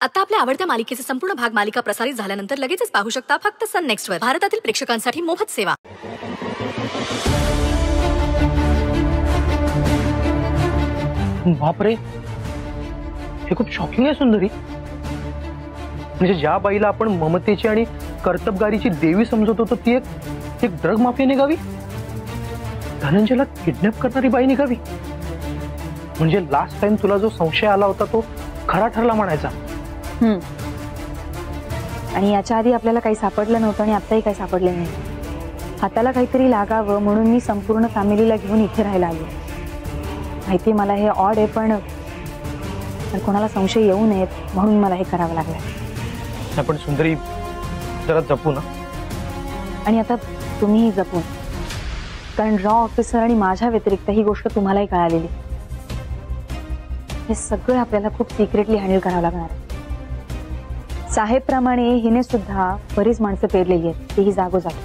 आता आपल्या आवडत्या मालिकेचे संपूर्ण भाग मालिका प्रसारित झाल्यानंतर लगेचच पाहू शकता फक्त सन नेक्स्ट वर. भारतातील प्रेक्षकांसाठी मोफत सेवा. बापरे, हे खूप शॉकिंग आहे सुंदरी. म्हणजे ज्या बाईला आपण ममतेची आणि कर्तबगारीची देवी समजत होतो ती एक ड्रग माफिया निघावी, धनंजयला किडनॅप करणारी बाई निघावी. म्हणजे लास्ट टाइम तुला जो संशय आला होता तो खरा ठरला म्हणायचा. आणि याच्या आधी आपल्याला काही सापडलं नव्हतं आणि आताही काही सापडले नाही. हाताला काहीतरी लागावं म्हणून मी संपूर्ण फॅमिलीला घेऊन इथे राहायला आलो. माहिती मला हे ऑड आहे, पण कोणाला संशय येऊ नयेत म्हणून मला हे करावं लागलं. पण सुंदरी जरा जपू ना. आणि आता तुम्हीही जपून, कारण रॉ ऑफिसर आणि माझ्या व्यतिरिक्त ही गोष्ट तुम्हालाही कळालेली. हे सगळं आपल्याला खूप सिक्रेटली हँडल करावं लागणार आहे. साहेब प्रमाणे हिने सुद्धा बरीच माणसं पेरलेली आहेत, तीही जागोजागी.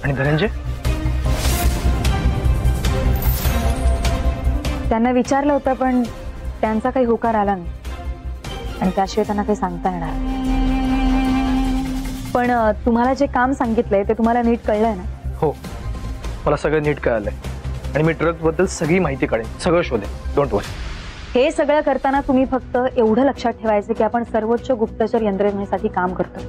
आणि धनंजय, त्यांना विचारलं होतं पण त्यांचा काही होकार आला नाही आणि त्याशिवाय त्यांना काही सांगता येणार. पण तुम्हाला जे काम सांगितलंय ते तुम्हाला नीट कळलंय ना? हो, मला सगळं नीट कळालंय आणि मी ड्रग्ज बद्दल सगळी माहिती काढेन, सगळं शोधेन. डोंट वरी. हे सगळं करताना तुम्ही फक्त एवढं लक्षात ठेवायचं की आपण सर्वोच्च गुप्तचर यंत्रणेसाठी काम करतो.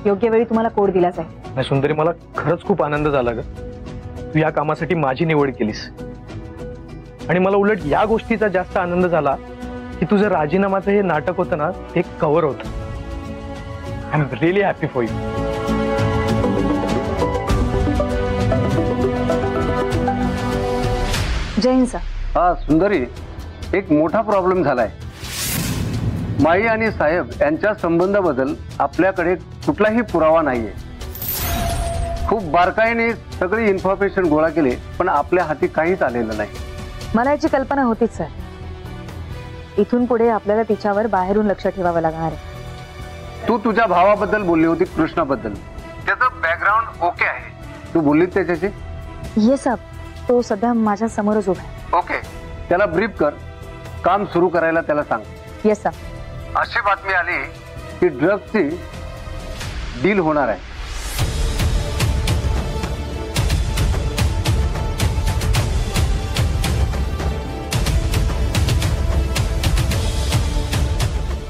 योग्य वेळी तुम्हाला कोड दिला जाईल. नाही सुंदरी, मला खरंच खूप आनंद झाला ग. तू या कामासाठी माझी निवड केलीस आणि मला उलट या गोष्टीचा जास्त आनंद झाला की तुझं राजीनामाचं हे नाटक होतं ना, ते कव्हर होतं. I am really happy for you. Jain sir. हा सुंदरी, एक मोठा प्रॉब्लेम झालाय. माई आणि साहेब यांच्या संबंधाबद्दल आपल्याकडे कुठलाही पुरावा नाहीये. खूप बारकाईने सगळी इन्फॉर्मेशन गोळा केली पण आपल्या हाती काहीच आलेलं नाही. मला याची कल्पना होतीच सर. इथून पुढे आपल्याला तिच्यावर बाहेरून लक्ष ठेवावं लागणार आहे. तू तुझ्या भावाबद्दल बोलली होती, कृष्णाबद्दल. त्याचं बॅकग्राऊंड ओके आहे? तू बोललीत त्याच्याशी? येस सर, तो सध्या माझ्या समोरच उभा आहे. ओके, त्याला ब्रीफ कर, काम सुरू करायला त्याला सांग. Yes sir. अशी बातमी आली की ड्रग्जची डील होणार आहे.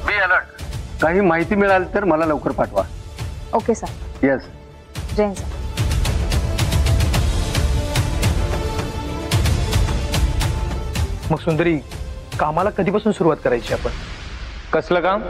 Be alert. काही माहिती मिळाली तर मला लवकर पाठवा. Okay sir. Yes. Jain sir. मग सुंदरी, कामाला कधीपासून सुरुवात करायची आपण? कसलं काम?